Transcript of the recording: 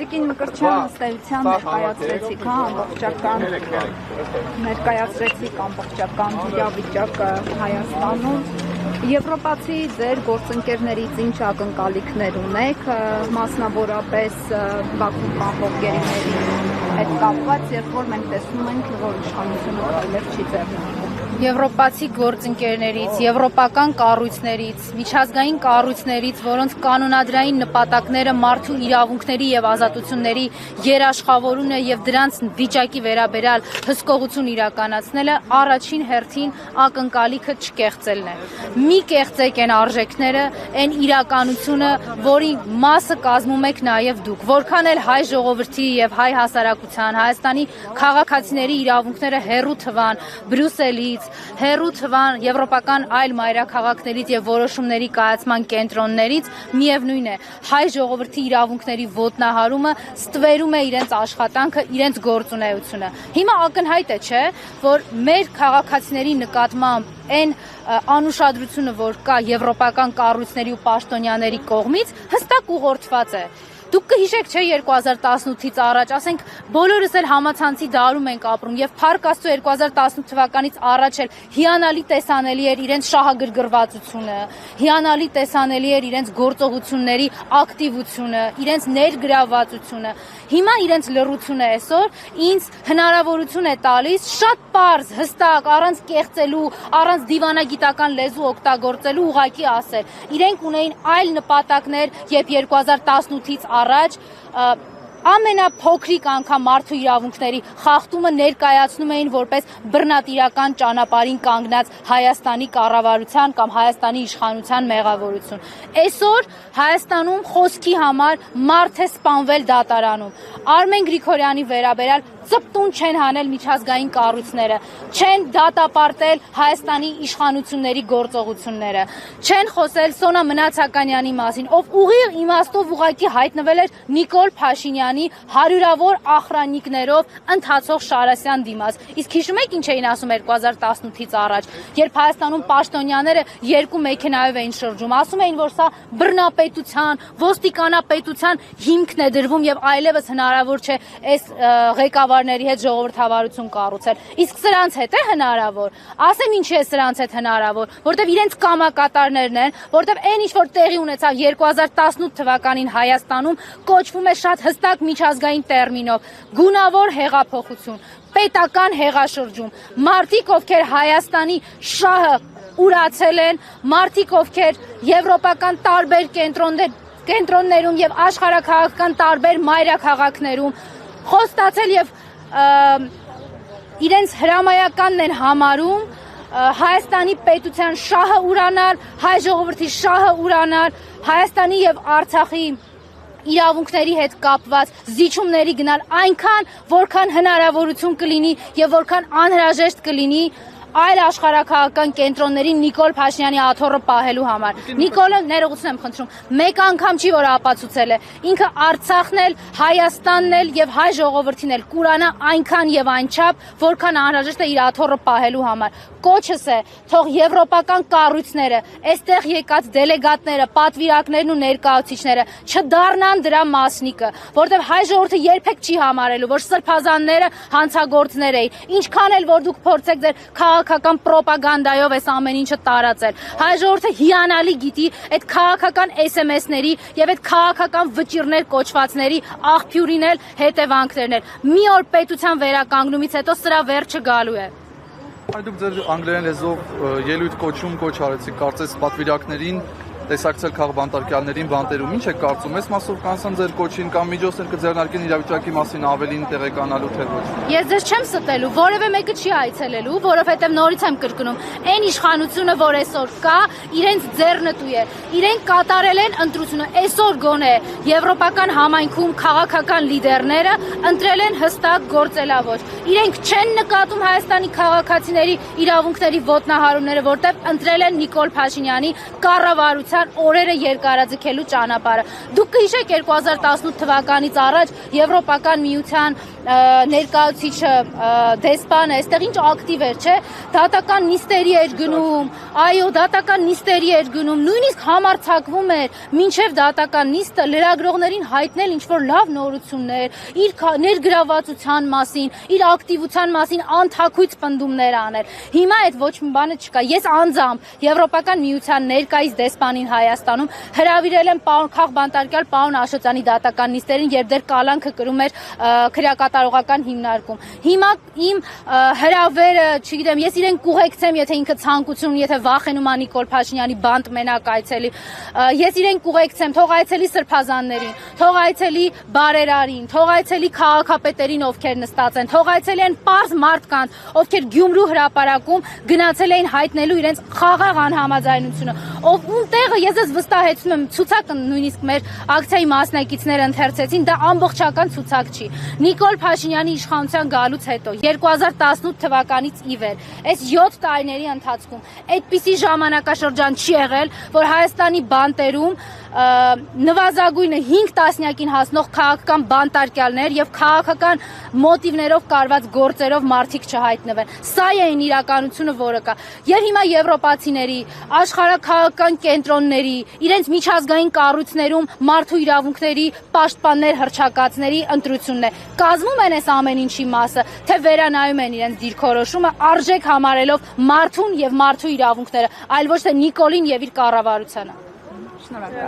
Տիկին Մկրտչյան ըստեյության ներկայացրեցիք, ամբողջական իրավիճակը Հայաստանում։ Եվրոպացի ձեր գործընկերներից ինչ ակնկալիքներ ունեք, մասնավորապես Բաքվում պահվող գերիների հետ կապված, երբ որ մենք տեսնում ենք, որ իշխանությունը քայլեր չի ձեռնարկում։ Եվրոպացի գործընկերներից, եվրոպական կառույցներից, միջազգային կառույցներից, որոնց կանոնադրային նպատակները մարդու իրավունքների եւ ազատությունների երաշխավորումն է եւ դրանց վիճակի վերաբերյալ հսկողություն իրականացնելը, առաջին հերթին ակնկալիքը չկեղծելն է։ Մի կեղծեք այն արժեքները, այն իրականությունը, որի մասը կազմում եք նաեւ դուք, որքան էլ հայ ժողովրդի եւ հայ հասարակության, Հայաստանի քաղաքացիների իրավունքները հեռու թվան Բրյուսելից, հեռու թվան եվրոպական այլ մայրաքաղաքներից եւ որոշումների կայացման կենտրոններից, միևնույն է, հայ ժողովրդի իրավունքների ոտնահարումը ստվերում է իրենց աշխատանքը, իրենց գործունեությունը։ Հիմա ակնհայտ է, չէ, որ մեր քաղաքացիների նկատմամբ այն անուշադրությունը, որ կա եվրոպական կառույցների ու պաշտոնյաների կողմից, հստակ ուղղորդված է։ Դուք կհիշեք, չէ, 2018-ից առաջ, ասենք, բոլորս էլ համացանցի դարում ենք ապրում եւ փառք Աստծո 2018 թվականից առաջ էլ հիանալի տեսանելի էր իրենց շահագրգռվածությունը, հիանալի տեսանելի էր իրենց գործողությունների ակտիվությունը, իրենց ներգրավվածությունը։ Հիմա իրենց լռությունը այսօր ինձ հնարավորություն է տալիս շատ պարզ, հստակ, առանց կեղծելու, առանց դիվանագիտական լեզու օգտագործելու ուղղակի ասել։ Իրենք ունեին այլ նպատակներ, երբ 2018-ից առաջ ամենափոքրիկ անգամ մարդու իրավունքների խախտումը ներկայացնում էին որպես բռնատիրական ճանապարհին կանգնած Հայաստանի կառավարության կամ Հայաստանի իշխանության մեղավորություն։ Այսօր Հայաստանում խոսքի համար մարդ է սպանվել դատարանում։ Արմեն Գրիգորյանի վերաբերյալ ծպտուն չեն հանել միջազգային կառույցները, չեն դատապարտել Հայաստանի իշխանությունների գործողությունները, չեն խոսել Սոնա Մնացականյանի մասին, ով ուղիղ իմաստով ուղղակի հայտնվել էր Նիկոլ Փաշինյանի հարյուրավոր ախրանիկներով ընթացող Շարասյան դիմաց։ Իսկ հիշում եք ինչ էին ասում 2018-ից առաջ, երբ Հայաստանում պաշտոնյաները երկու մեքենայով էին շրջում, ասում էին, որ սա բռնապետության, ոստիկանապետության հիմքն է դրվում եւ այլևս հնարավոր չէ այս ղեկավարների հետ ժողովրդավարություն կառուցել։ Իսկ սրանց հետ է հնարավոր։ Ասեմ ինչի է սրանց հետ հնարավոր, որտեվ իրենց կամակատարներն են, որտեվ այն ինչ որ տեղի ունեցավ 2018 թվականին Հայաստանում կոչվում է շատ հստակ միջազգային տերմինով գունավոր հեղափոխություն, պետական հեղաշրջում։ Մարդիկ, ովքեր Հայաստանի շահը ուրացել են, մարդիկ, ովքեր եվրոպական տարբեր կենտրոններում եւ աշխարհաքաղաքական տարբեր մայրաքաղաքներում խոստացել եւ իրենց հրամայականն են համարում Հայաստանի պետության շահը ուրանալ, հայ ժողովրդի շահը ուրանալ, Հայաստանի եւ Արցախի իրավունքների հետ կապված զիջումների գնալ այնքան, որքան հնարավորություն կլինի եւ որքան անհրաժեշտ կլինի այլ աշխարհաքաղաքական կենտրոններին Նիկոլ Փաշինյանի աթոռը պահելու համար։ Նիկոլը ներողություն եմ խնդրում, մեկ անգամ չի որ ապացուցել է։ Ինքը Արցախն էլ, Հայաստանն էլ եւ հայ ժողովրդին էլ կուրանա այնքան եւ այնչափ, որքան անհրաժեշտ է իր աթոռը պահելու համար։ Կոչս է, թող եվրոպական կառույցները, այստեղ եկած դելեգատները, պատվիրակներն ու ներկայացուցիչները չդառնան դրա մասնիկը, որտեղ հայ ժողովուրդը երբեք չի համարելու, որ սրբազանները հանցագործներ էին։ Ինչքան էլ որ դուք փորձեք ձեր քաղաքական պրոպագանդայով այս ամեն ինչը տարածել։ Հայ ժողովուրդը հիանալի գիտի այդ քաղաքական SMS-ների եւ այդ քաղաքական վճիռներ կոչվածների աղբյուրին էլ հետևանքներն են։ Մի օր պետության վերականգնումից հետո սրա վերջը գալու է։ Դուք ձեր անգլերեն լեզվով ելույթ կոչ արեցիք, կարծես պատվիրակներին տեսակցել քաղբանտարկյալներին բանտերում, ինչ եք կարծում, այս մասով կանցան ձեր կոչին կամ միջոցներ կձեռնարկեն իրավիճակի մասին ավելին տեղեկանալու թե ոչ։ Ես ձեզ չեմ ստելու, որևէ մեկը չի այցելելու, որովհետև նորից եմ կրկնում, այն իշխանությունը, որ այսօր կա, իրենց ձեռնտու է, իրենք կատարել են ընտրությունը, այսօր գոնե եվրոպական համայնքում քաղաքական լիդերները ընտրել են հստակ գործելավոճ, իրենք չեն նկատում Հայաստանի քաղաքացիների իրավունքների ոտնահարումները, որտեղ ընտրել են Նիկոլ Փաշինյանի կառավարության միության օրերը երկարաձգելու ճանապարհը։ Դուք կհիշեք 2018 թվականից առաջ Եվրոպական միության ներկայացուցիչը դեսպանը այստեղ ինչ ակտիվ էր, չէ՞, դատական նիստերի էր գնում, այո, դատական նիստերի էր գնում, նույնիսկ համարձակվում էր մինչև դատական նիստը լրագրողներին հայտնել ինչ-որ լավ նորություններ, իր ներգրավվածության մասին, իր ակտիվության մասին անթաքույց պնդումներ անել։ Հիմա այդ ոչ մի բանը չկա։ Ես անձամբ Եվրոպական միության ներկայիս դեսպանին Հայաստանում հրավիրել եմ քաղբանտարկյալ պարոն Աշոտյանի դատական նիստերին, երբ դեռ կալանքը կրում էր քրեակատարողական հիմնարկում։ Հիմա իմ հրավերը, չգիտեմ, ես իրեն կուղեկցեմ, եթե ինքը ցանկություն, եթե վախենում ա Նիկոլ Փաշինյանի բանտ մենակ այցելի, ես իրեն կուղեկցեմ, թող այցելի սրբազաններին, թող այցելի բարերարին, թող այցելի քաղաքապետերին, ովքեր նստած են, թող այցելի են պարզ մարդկանց, ովքեր Գյումրու հրապարակում գնացել էին հայտնելու իրենց խաղաղ անհամաձայնությունը, ով ում տեղը ես ես վստահեցնում եմ, ցուցակը նույնիսկ մեր ակցիայի մասնակիցները ընթերցեցին, դա ամբողջական ցուցակ չի։ Նիկոլ Փաշինյանի իշխանության գալուց հետո 2018 թվականից ի վեր այս 7 տարիների ընթացքում այդպիսի ժամանակաշրջան չի եղել, որ Հայաստանի բանտերում նվազագույնը 5 տասնյակին հասնող քաղաքական բանտարկյալներ եւ քաղաքական մոտիվներով կարված գործերով մարդիկ չհայտնվեն։ Սա է այն իրականությունը, որը կա։ Եվ հիմա եվրոպացիների, աշխարհաքաղաքական կենտրոնների, իրենց միջազգային կառույցներում մարդու իրավունքների պաշտպաններ հռչակածների ընտրությունն է։ Կազմում են այս ամեն ինչի մասը, թե վերանայում են իրենց դիրքորոշումը արժեք համարելով մարդուն եւ մարդու իրավունքները, այլ ոչ թե Նիկոլին եւ իր կառավարությանը։ Շնորհակալ։